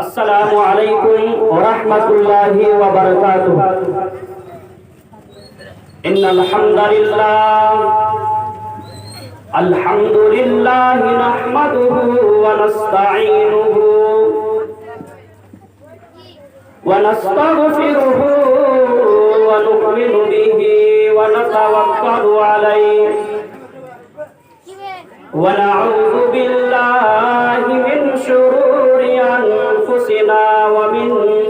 السلام علیکم ورحمۃ اللہ وبرکاتہ۔ ان الحمد للہ نحمده ونستعینه ونستغفره ونؤمن به ونتوکل علیہ ونعوذ باللہ من شرور انفسنا ومن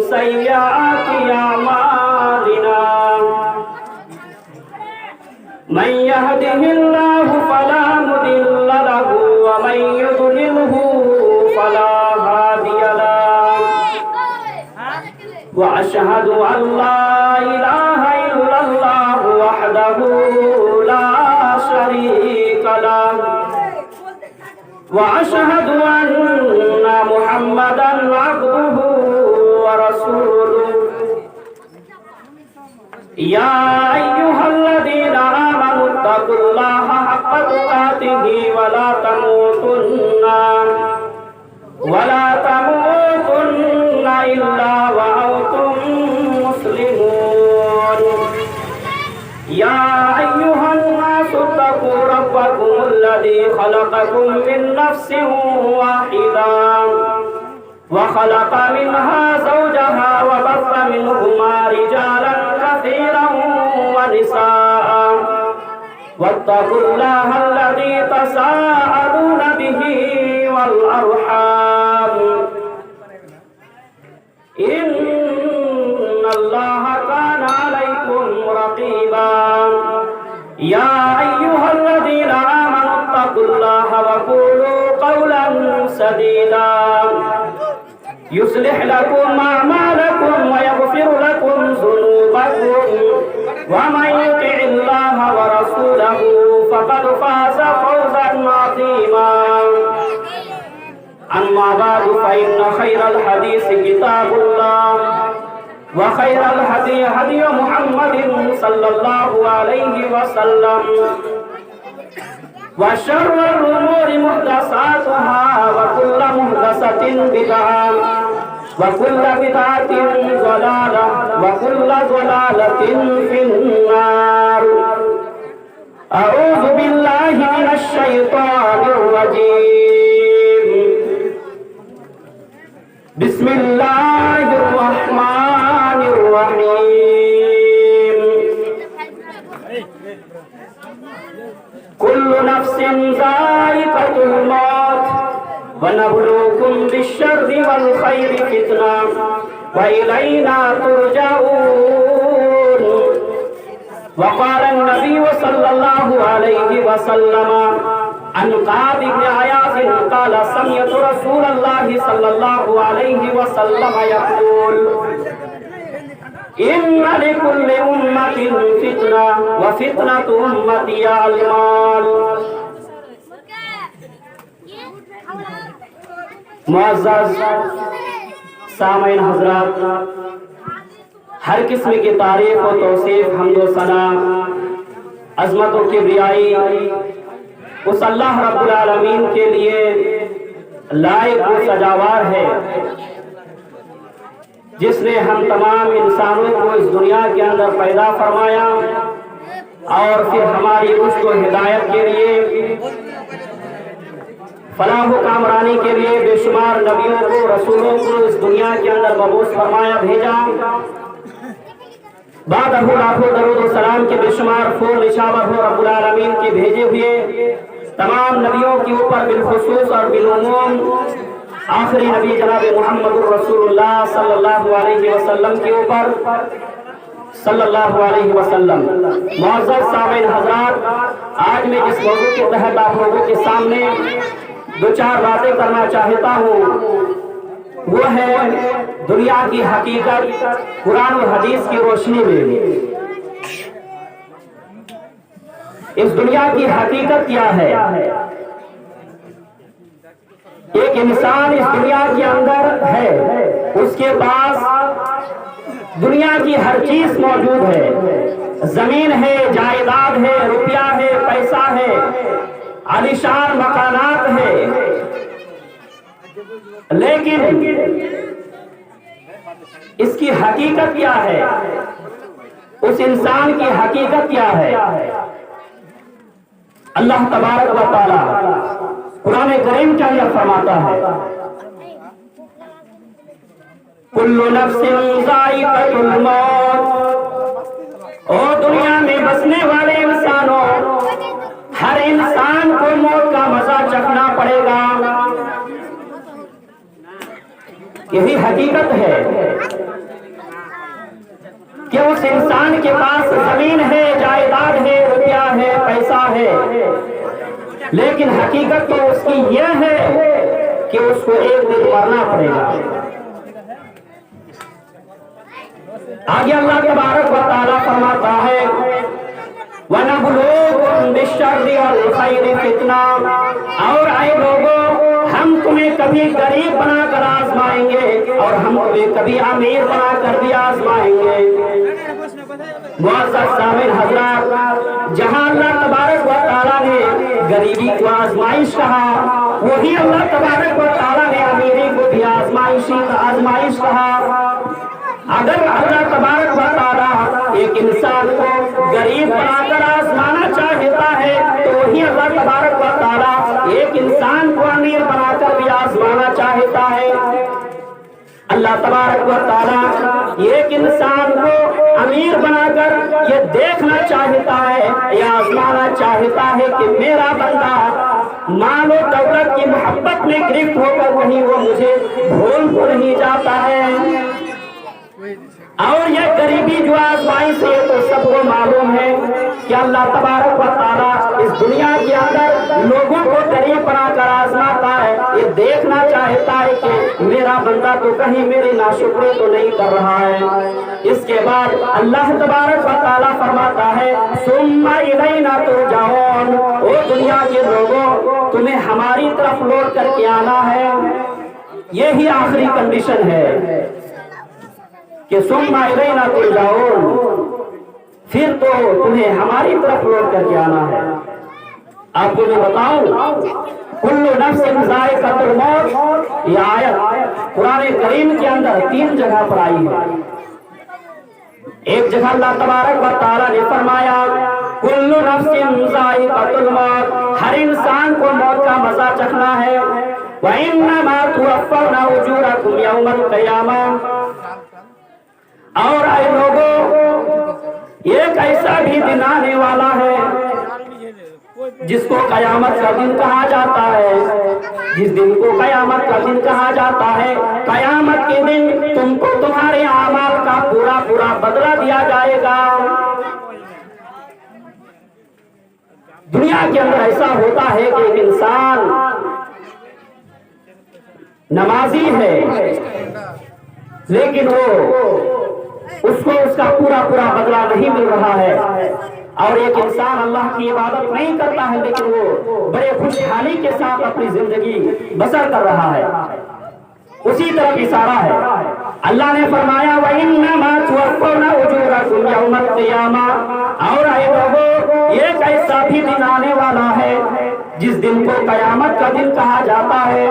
سیئات اعمالنا من يهده الله فلا مضل له ومن يضلله فلا هادي له وأشهد أن لا إله إلا الله وحده لا شريك له وأشهد أن محمدا عبده ورسوله يا أيها الذين آمنوا اتقوا الله حق تقاته ولا تموتن إلا وأنتم مسلمون يا أيها الناس اتقوا ربكم الذي خلقكم من نفس واحدة وخلق منها زوجها وبث منهما رجالا كثيرا ونساء واتقوا الله الذي تساءلون به والأرحام إن الله كان عليكم رقيبا يا أيها الذين آمنوا اتقوا الله وقولوا قولا سديدا يصلح لكم أعمالكم ويغفر لكم ذنوبكم ومن يطع الله ورسوله فقد فاز فوزا عظيما أما بعد فإن خير الحديث كتاب الله وخير الهدي هدي محمد صلى الله عليه وسلم وشر الأمور محدثاتها وكل محدثة بدعة وكل بدعة ضلالة وكل ضلالة في النار أعوذ بالله من الشيطان الرجيم بسم الله الرحمن الرحيم كل نفس ذائقة الموت ونبلوكم بالشر والخير فتنة وإلينا ترجعون وقال النبي صلى الله عليه وسلم عن كعب بن عياض قال سمعت رسول الله صلى الله عليه وسلم يقول إن لكل أمة فتنة وفتنة أمتي المال۔ معزز سامعین حضرات، ہر قسم کی تعریف و توصیف حمد و ثنا عظمت و کبریائی اس اللہ رب العالمین کے لیے لائق و سجاوار ہے جس نے ہم تمام انسانوں کو اس دنیا کے اندر پیدا فرمایا اور پھر ہماری رشد و ہدایت کے لیے فلاح و کامرانی کے لیے بے شمار نبیوں کو رسولوں کو اس دنیا کے اندر مبعوث فرمایا بھیجا۔ بعد لاکھوں درود و سلام کے بے شمار پھول نشاور ہو رب العالمین کے بھیجے ہوئے تمام نبیوں کے اوپر بالخصوص اور بالعموم آخری نبی جناب محمد الرسول اللہ صلی اللہ علیہ وسلم کے اوپر صلی اللہ علیہ وسلم۔ معزز سامعین حضرات، آج میں جس موضوع کے تحت آپ لوگوں کے سامنے دو چار باتیں کرنا چاہتا ہوں وہ ہے دنیا کی حقیقت قرآن و حدیث کی روشنی میں۔ اس دنیا کی حقیقت کیا ہے؟ ایک انسان اس دنیا کے اندر ہے، اس کے پاس دنیا کی ہر چیز موجود ہے، زمین ہے، جائیداد ہے، روپیہ ہے، پیسہ ہے، عالیشان مکانات ہے، لیکن اس کی حقیقت کیا ہے؟ اس انسان کی حقیقت کیا ہے؟ اللہ تبارک و تعالی قرآن کریم کے اندر فرماتا ہے کل نفس ذائقۃ الموت، اور دنیا میں بسنے والے انسانوں، ہر انسان کو موت کا مزہ چکھنا پڑے گا۔ یہی حقیقت ہے کہ اس انسان کے پاس زمین ہے، جائیداد ہے، روپیہ ہے، پیسہ ہے، لیکن حقیقت تو اس کی یہ ہے کہ اس کو ایک دن مرنا پڑے گا۔ آگے اللہ تبارک و تعالیٰ فرماتا ہے وَنَبْلُوكُمْ بِالشَّرِّ وَالْخَيْرِ فِتْنَةً، اور اے لوگوں، ہم تمہیں کبھی غریب بنا کر آزمائیں گے اور ہم تمہیں کبھی امیر بنا کر بھی آزمائیں گے۔ معزز سامعین حضرات، جہاں اللہ تبارک و تعالیٰ نے غریبی کو آزمائش کہا، وہی اللہ تبارک و تعالیٰ نے امیری کو بھی آزمائش کہا۔ اگر اللہ تبارک و تعالیٰ ایک انسان کو غریب بنا کر آزمانا چاہتا ہے تو وہی اللہ تبارک و تعالیٰ ایک انسان کو امیر بنا کر بھی آزمانا چاہتا ہے۔ اللہ تبارک و تعالیٰ ایک انسان کو امیر بنا کر یہ دیکھنا چاہتا ہے یا آزمانا چاہتا ہے کہ میرا بندہ مال و دولت کی محبت میں گرفت ہو کر کہیں وہ مجھے بھول تو نہیں جاتا ہے۔ اور یہ غریبی جو آزمائش ہے تو سب کو معلوم ہے کہ اللہ تبارک و تعالیٰ اس دنیا کے اندر لوگوں کو غریب بنا کر آزماتا ہے، یہ دیکھنا چاہتا ہے کہ میرا بندہ تو کہیں میری ناشکری تو نہیں کر رہا ہے۔ اس کے بعد اللہ تبارک و تعالیٰ فرماتا ہے ثم الینا ترجعون، او دنیا کے لوگوں، تمہیں ہماری طرف لوٹ کر کے آنا ہے۔ یہی آخری کنڈیشن ہے کہ ثم الینا ترجعون، پھر تو تمہیں ہماری طرف لوٹ کر کے آنا ہے۔ آپ کو میں بتاؤں، کل نفس ذائقۃ الموت، یہ آیت قرآن کریم کے اندر 3 جگہ پر آئی ہے۔ ایک جگہ اللہ تبارک و تعالیٰ نے فرمایا کل نفس ذائقۃ الموت، ہر انسان کو موت کا مزہ چکھنا ہے۔ وَإِنَّمَا تُوَفَّوْنَ أُجُورَكُمْ يَوْمَ الْقِيَامَةِ، اور اے لوگوں، ایک ایسا بھی دن آنے والا ہے جس کو قیامت کا دن کہا جاتا ہے، جس دن کو قیامت کا دن کہا جاتا ہے۔ قیامت کے دن تم کو تمہارے اعمال کا پورا پورا بدلہ دیا جائے گا۔ دنیا کے اندر ایسا ہوتا ہے کہ ایک انسان نمازی ہے لیکن اس کو اس کا پورا پورا بدلہ نہیں مل رہا ہے، اور ایک انسان اللہ کی عبادت نہیں کرتا ہے لیکن وہ بڑے خوشحالی کے ساتھ اپنی زندگی بسر کر رہا ہے۔ اسی طرح اشارہ ہے، اللہ نے فرمایا وَإِنَّمَا تُوَفَّوْنَ أُجُورَكُمْ يَوْمَ الْقِيَامَةِ، اور اے لوگوں، ایک ایسا بھی دن آنے والا ہے جس دن کو قیامت کا دن کہا جاتا ہے۔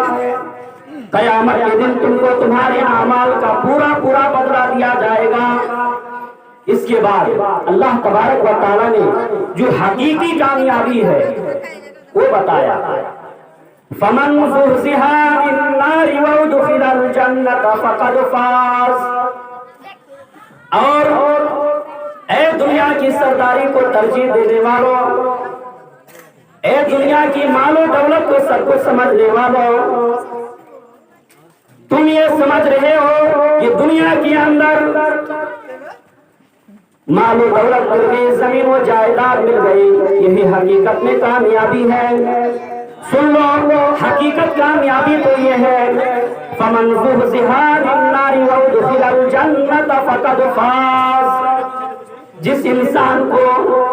قیامت کے دن تم کو تمہارے اعمال کا پورا پورا بدلہ دیا جائے گا۔ اس کے بعد اللہ تبارک و تعالیٰ نے جو حقیقی کامیابی ہے وہ بتایا فَمَنْ زُحْزِحَ عَنِ النَّارِ وَأُدْخِلَ الْجَنَّةَ فَقَدْ فَازَ، اور اے دنیا کی سرداری کو ترجیح دینے والوں، اے دنیا کی مال و دولت کو سب کو سمجھنے والوں، تم یہ سمجھ رہے ہو کہ دنیا کے اندر مال و دولت مل گئی، زمین و جائیداد مل گئی، یہی حقیقت میں کامیابی ہے۔ سن لو، حقیقت کامیابی تو یہ ہے فَمَنْ زُحْزِحَ عَنِ النَّارِ وَأُدْخِلَ الْجَنَّةَ فَقَدْ فَازَ، جس انسان کو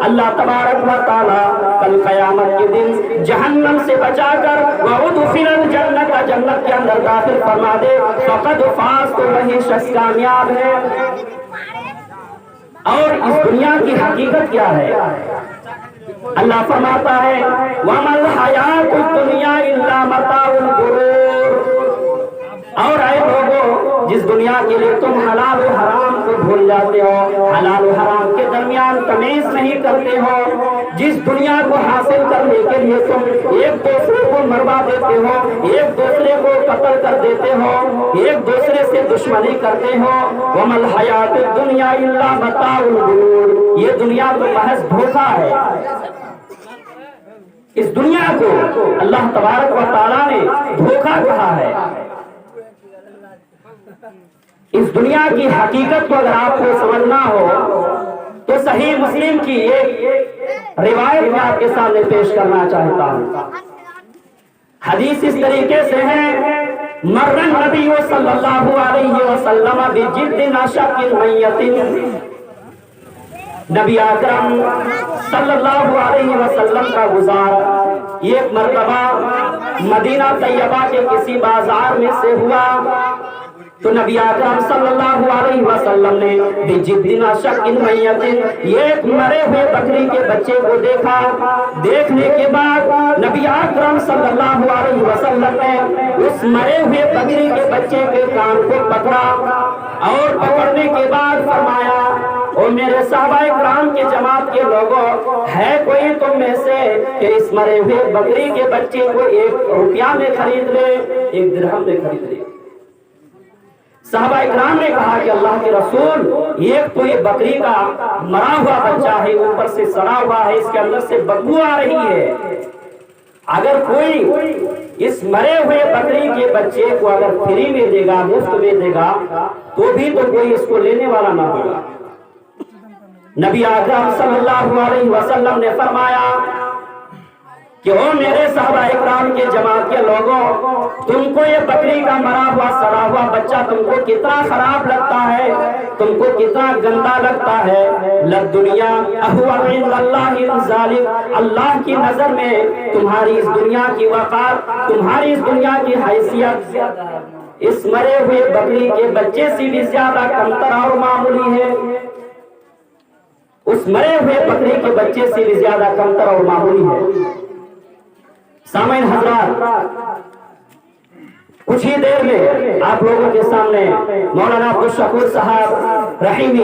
اللہ تبارک و تعالیٰ کل قیامت کے دن جہنم سے بچا کر وَأُدْخِلَ الْجَنَّةَ، جنت کے اندر داخل فرما دے، فَقَدْ فَازَ، تو وہی شخص کامیاب ہے۔ اور اس دنیا کی حقیقت کیا ہے؟ اللہ فرماتا ہے وَمَا الْحَيَاةُ الدُّنْيَا إِلَّا مَتَاعُ الْغُرُورِ، اور اے لوگوں، جس دنیا کے لیے تم حلال و حرام کو بھول جاتے ہو، حلال و حرام کے درمیان تمیز نہیں کرتے ہو، جس دنیا کو حاصل کرنے کے لیے تم ایک دوسرے کو مروا دیتے ہو، ایک دوسرے کو قتل کر دیتے ہو، ایک دوسرے سے دشمنی کرتے ہو، وَمَا الْحَيَاةُ الدُّنْيَا إِلَّا مَتَاعُ الْغُرُورِ، یہ دنیا تو محض دھوکہ ہے۔ اس دنیا کو اللہ تبارک و تعالیٰ نے دھوکہ کہا ہے۔ اس دنیا کی حقیقت کو اگر آپ کو سمجھنا ہو تو صحیح مسلم کی ایک روایت میں آپ کے سامنے پیش کرنا چاہتا ہوں۔ حدیث اس طریقے سے ہے، مر النبی صلی اللہ علیہ وسلم بجد نشق میت، نبی اکرم صلی اللہ علیہ وسلم کا گزار ایک مرتبہ مدینہ طیبہ کے کسی بازار میں سے ہوا، تو نبی اکرم صلی اللہ علیہ وسلم نے بجد نشق میت، ایک مرے ہوئے بکری کے بچے کو دیکھا۔ دیکھنے کے بعد نبی اکرم صلی اللہ علیہ وسلم نے اس مرے ہوئے بکری کے بچے کے کان کو پکڑا، اور پکڑنے کے بعد فرمایا، او میرے صحابہ اکرام کے جماعت کے لوگوں، ہے کوئی تم میں سے کہ اس مرے ہوئے بکری کے بچے کو 1 روپیہ میں خرید لے، 1 درہم میں خرید لے؟ صحابہ اکرام نے کہا کہ اللہ کے رسول، ایک تو یہ بکری کا مرا ہوا بچہ ہے، اوپر سے سڑا ہوا ہے، اس کے اندر سے بدبو آ رہی ہے، اگر کوئی اس مرے ہوئے بکری کے بچے کو اگر فری میں دے گا، مفت میں دے گا، تو بھی تو کوئی اس کو لینے والا نہ ہوگا۔ نبی اکرم صلی اللہ علیہ وسلم نے فرمایا کہ او میرے صحابہ اکرام کے جماعت کے لوگوں، تم کو یہ بکری کا مرا ہوا سڑا ہوا بچہ تم کو کتنا خراب لگتا ہے، تم کو کتنا گندا لگتا ہے؟ لَلدُّنْيَا أَهْوَنُ عِنْدَ اللَّهِ مِنْ ذَلِكَ، اللہ کی نظر میں تمہاری اس دنیا کی وقار، تمہاری اس دنیا کی حیثیت اس مرے ہوئے بکری کے بچے سے بھی زیادہ کمتر اور معمولی ہے، اس مرے ہوئے بکری کے بچے سے بھی زیادہ کمتر اور معمولی ہے۔ سامعین حضرات، کچھ ہی دیر میں آپ لوگوں کے سامنے مولانا عبدالشکور صاحب رحیمی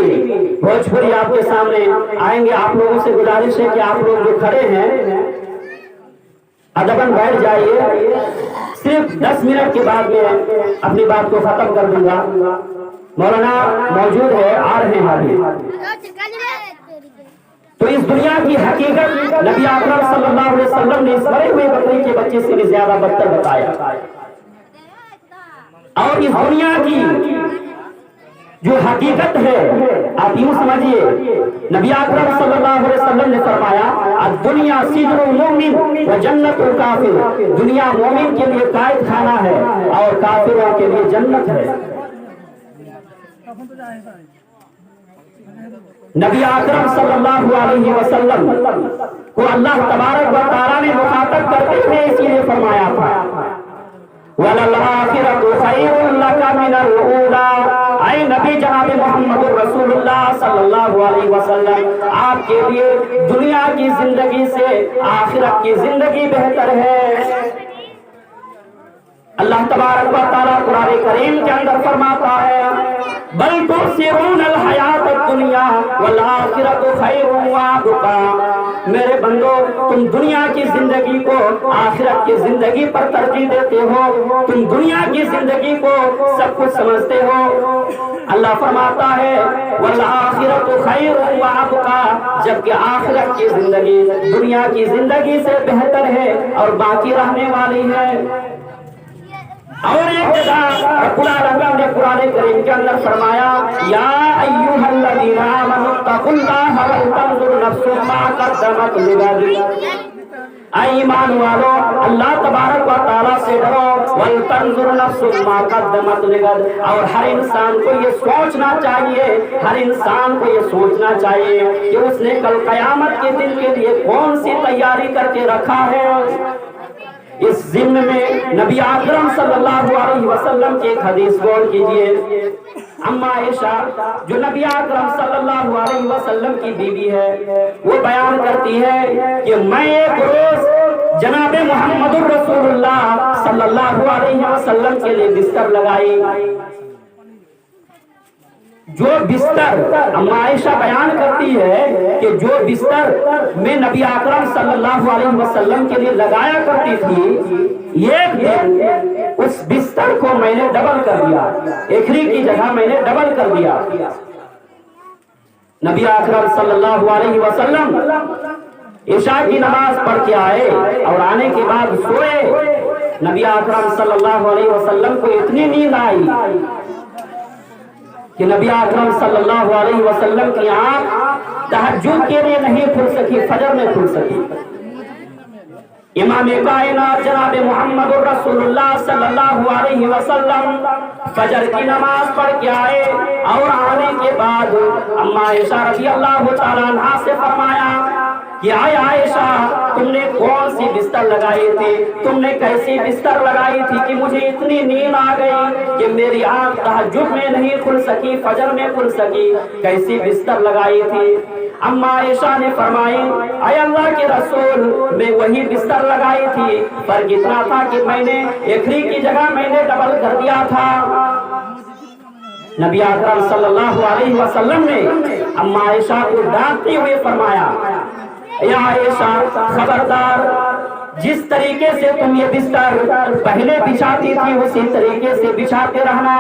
بھوجپوری آپ کے سامنے آئیں گے۔ آپ لوگوں سے گزارش ہے کہ آپ لوگ جو کھڑے ہیں ادباً بیٹھ جائیے، صرف 10 منٹ کے بعد میں اپنی بات کو ختم کر دوں گا۔ مولانا موجود ہے، آ رہے ہیں۔ تو اس دنیا کی حقیقت نبی اکرم صلی اللہ علیہ وسلم نے اس مرے ہوئے بکری کے بچے سے بھی زیادہ بدتر بتایا، اور اس دنیا کی جو حقیقت ہے آپ یوں سمجھیے، نبی اکرم صلی اللہ علیہ وسلم نے فرمایا، الدنیا سجن المؤمن و جنت الکافر، دنیا مومن کے لیے قید خانہ ہے اور کافروں کے لیے جنت ہے۔ نبی اکرم صلی اللہ علیہ وسلم کو اللہ تبارک و تعالیٰ نے مخاطب کرتے ہوئے اسی لیے فرمایا تھا، وَلَلْآخِرَةُ خَيْرٌ لَكَ مِنَ الْأُولَىٰ، اے نبی جناب محمد رسول اللہ صلی اللہ علیہ وسلم، آپ کے لیے دنیا کی زندگی سے آخرت کی زندگی بہتر ہے۔ اللہ تبارک و تعالیٰ قرآن کریم کے اندر فرماتا ہے، بل تؤثرون الحیات الدنیا والآخرۃ خیر وابقیٰ، میرے بندو تم دنیا کی زندگی کو آخرت کی زندگی پر ترجیح دیتے ہو، تم دنیا کی زندگی کو سب کچھ سمجھتے ہو۔ اللہ فرماتا ہے والآخرۃ خیر وابقیٰ، جبکہ آخرت کی زندگی دنیا کی زندگی سے بہتر ہے اور باقی رہنے والی ہے۔ اور ایک جگہ رب العالمین نے قرآن کریم کے اندر فرمایا، یا ایھا الذین آمنوا اتقوا اللہ ولتنظر نفس ما قدمت لغد، اے ایمان والو اللہ تبارک و تعالیٰ سے ڈرو، ولتنظر نفس ما قدمت لغد، اور ہر انسان کو یہ سوچنا چاہیے، ہر انسان کو یہ سوچنا چاہیے کہ اس نے کل قیامت کے دن کے لیے کون سی تیاری کر کے رکھا ہے۔ اس ضمن میں نبی اکرم صلی اللہ علیہ وسلم کی ایک حدیث غور کیجئے، اما عائشہ جو نبی اکرم صلی اللہ علیہ وسلم کی بیوی ہے، وہ بیان کرتی ہے کہ میں ایک روز جناب محمد رسول اللہ صلی اللہ علیہ وسلم کے لیے بستر لگائی. جو بستر اما عائشہ بیان کرتی ہے کہ جو بستر میں نبی اکرم صلی اللہ علیہ وسلم کے لیے لگایا کرتی تھی، ایک دن اس بستر کو میں نے ڈبل کر دیا، ایکھری کی جگہ میں نے ڈبل کر دیا. نبی اکرم صلی اللہ علیہ وسلم عشاء کی نماز پڑھ کے آئے اور آنے کے بعد سوئے. نبی اکرم صلی اللہ علیہ وسلم کو اتنی نیند آئی کہ نبی اکرم صلی اللہ علیہ وسلم کی آنکھ تہجد کے لیے نہیں کھل سکی، فجر میں کھل سکی. امام کائنات جناب محمد رسول اللہ صلی اللہ علیہ وسلم فجر کی نماز پڑھ کے آئے اور آنے کے بعد اما عائشہ رضی اللہ تعالیٰ عنہا سے فرمایا کہ آئے عائشہ، تم نے کون سی بستر لگائی تھی، تم نے کیسی بستر لگائی تھی کہ مجھے اتنی نیند آ گئی کہ میری آنکھ تہجد میں نہیں کھل سکی، فجر میں کھل سکی، کیسی بستر لگائی تھی؟ اما عائشہ نے فرمائی، اے اللہ کے رسول، میں وہی بستر لگائی تھی، فرق اتنا تھا کہ میں نے ایکھری کی جگہ میں نے ڈبل کر دیا تھا. نبی اکرم صلی اللہ علیہ وسلم نے اما عائشہ کو ڈانٹتے ہوئے فرمایا، یا عائشہ خبردار، جس طریقے سے تم یہ بستر پہلے بچھاتی تھی اسی طریقے سے بچھاتے رہنا،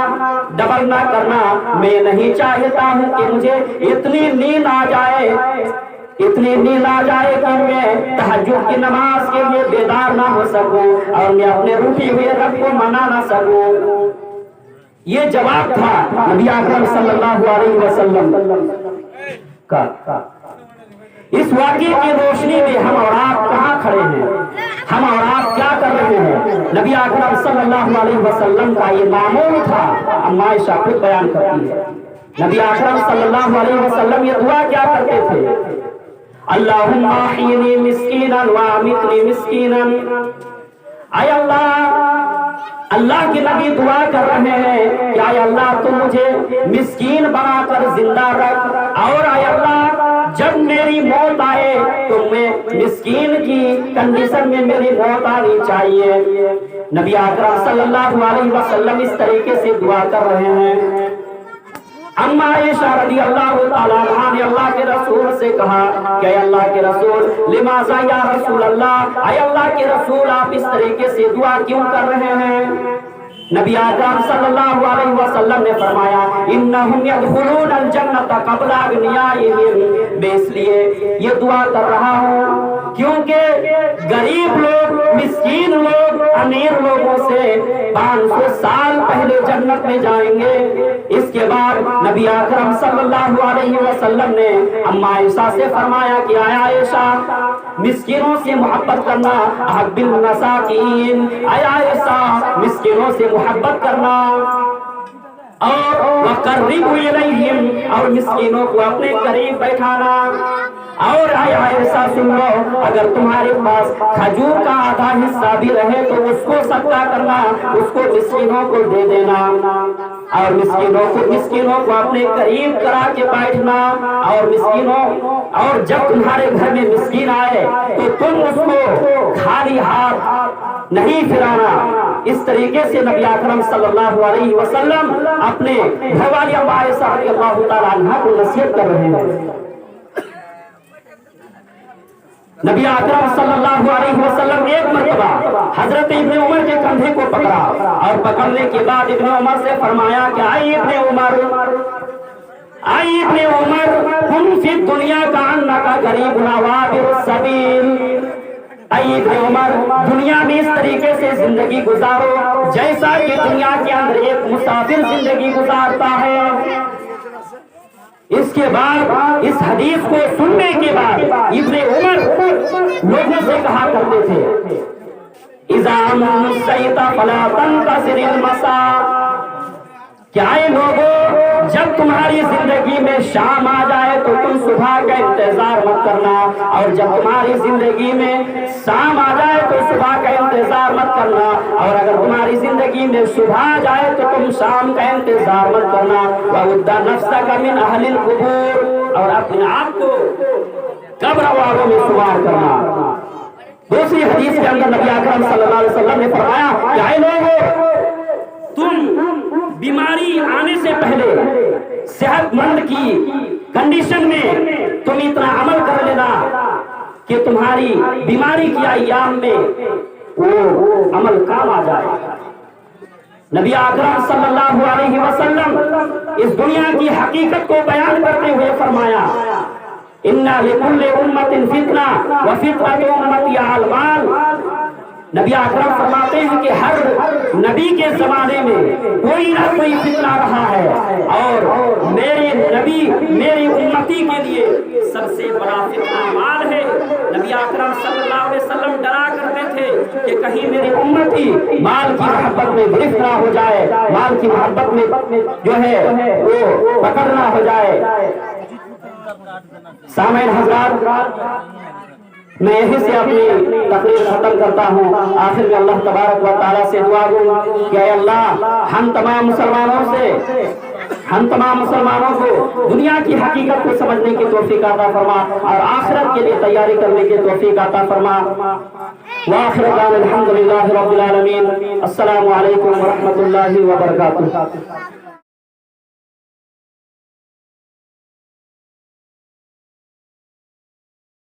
ڈبل نہ کرنا. میں نہیں چاہتا ہوں کہ مجھے اتنی نیند آ جائے کہ میں تہجد کی نماز کے لیے بیدار نہ ہو سکوں اور میں اپنے روٹھی ہوئے رب کو منا نہ سکوں. یہ جواب تھا نبی اکرم صلی اللہ علیہ وسلم کا. اس واقعے کی روشنی میں ہم اور آپ کہاں کھڑے ہیں، ہم اور آپ کیا کر رہے ہیں؟ نبی اکرم صلی اللہ علیہ وسلم کا یہ معمول تھا. اما عائشہ خود بیان کرتی ہے، نبی اکرم صلی اللہ علیہ وسلم یہ دعا کیا کرتے تھے، اللہم احیینی مسکینا وامیتنی مسکینا. اے اللہ کے نبی دعا کر رہے ہیں کہ اے اللہ تم مجھے مسکین بنا کر زندہ رکھ، اور اے اللہ جب میری موت آئے تو میں مسکین کی کنڈیشن میں میری موت آنی چاہیے. نبی اکرم صلی اللہ علیہ وسلم اس طریقے سے دعا کر رہے ہیں. اما عائشہ رضی اللہ تعالیٰ عنہا نے اللہ کے رسول سے کہا کہ اے اللہ کے رسول، لماذا یا رسول اللہ، اے اللہ کے رسول آپ اس طریقے سے دعا کیوں کر رہے ہیں؟ نبی اکرم صلی اللہ علیہ وسلم نے فرمایا، انہم یدخلون الجنت قبل اغنیائہم. میں اس لیے یہ دعا کر رہا ہوں کیونکہ غریب لوگ، مسکین لوگ امیر لوگوں سے 500 سال پہلے جنت میں جائیں گے. اس کے بعد نبی اکرم صلی اللہ علیہ وسلم نے اما عائشہ سے فرمایا کہ اے عائشہ، مسکینوں سے محبت کرنا، احب بالمساکین. اے عائشہ، مسکینوں سے محبت کرنا اور وقرب الیہم، اور مسکینوں کو اپنے قریب بیٹھانا. اور اے عائشہ سن لو، اگر تمہارے پاس کھجور کا آدھا حصہ بھی رہے تو اس کو صدقہ کرنا، اس کو مسکینوں کو دے دینا، اور مسکینوں کو اپنے قریب کرا کے بیٹھنا. اور جب تمہارے گھر میں مسکین آئے تو تم اس کو خالی ہاتھ نہیں پھرانا. اس طریقے سے نبی اکرم صلی اللہ علیہ وسلم اپنے گھر والی اما عائشہ رضی اللہ تعالیٰ عنہا کو نصیحت کر رہے ہیں. نبی اکرم صلی اللہ علیہ وسلم ایک مرتبہ حضرت ابن عمر کے کندھے کو پکڑا اور پکڑنے کے بعد ابن عمر سے فرمایا کہ اے ابن عمر، کن فی الدنیا کانک غریب عابر السبیل. اے ابن عمر، دنیا میں اس طریقے سے زندگی گزارو جیسا کہ دنیا کے اندر ایک مسافر زندگی گزارتا ہے. اس کے بعد اس حدیث کو سننے کے بعد ابن عمر لوگوں سے کہا کرتے تھے، اذا امسیت فلا تنتظر المساء. کیا اے لوگوں، جب تمہاری زندگی میں شام آ جائے تو تم صبح کا انتظار مت کرنا، اور جب تمہاری زندگی میں شام آ جائے تو صبح کا انتظار مت کرنا، اور اگر تمہاری زندگی میں صبح آ جائے تو تم شام کا انتظار مت کرنا. وَعُدَّ نَفْسَكَ مِنْ أَهْلِ الْقُبُورِ، اور اپنے آپ کو قبر والوں میں شمار کرنا. دوسری حدیث کے اندر نبی اکرم صلی اللہ علیہ وسلم نے فرمایا کہ اے لوگو، تم بیماری آنے سے پہلے صحت مند کی کنڈیشن میں تم اتنا عمل کر لینا کہ تمہاری بیماری کی ایام میں وہ عمل کام آ جائے۔ نبی اکرم صلی اللہ علیہ وسلم اس دنیا کی حقیقت کو بیان کرتے ہوئے فرمایا اِنَّ لِكُلِّ أُمَّةٍ فِتْنَةً وَفِتْنَةُ أُمَّتِي عَلَى الْمَالِ۔ نبی اکرم فرماتے ہیں کہ ہر نبی کے زمانے میں کوئی نہ کوئی فتنہ رہا ہے، اور میرے نبی میری امتی کے لیے سب سے بڑا فتنہ مال ہے۔ نبی اکرم صلی اللہ علیہ وسلم ڈرا کرتے تھے کہ کہیں میری امتی مال کی محبت میں گرفت نہ ہو جائے، مال کی محبت میں جو ہے وہ پکڑ نہ ہو جائے۔ سامعین حضرات، میں یہیں سے اپنی تقریر ختم کرتا ہوں۔ آخر میں اللہ تبارک و تعالیٰ سے دعا گوں کہ اے اللہ، ہم تمام مسلمانوں کو دنیا کی حقیقت کو سمجھنے کی توفیق عطا فرما اور آخرت کے لیے تیاری کرنے کی توفیق عطا فرما۔ وآخر دعوانا الحمدللہ رب العالمین۔ السلام علیکم ورحمۃ اللہ وبرکاتہ۔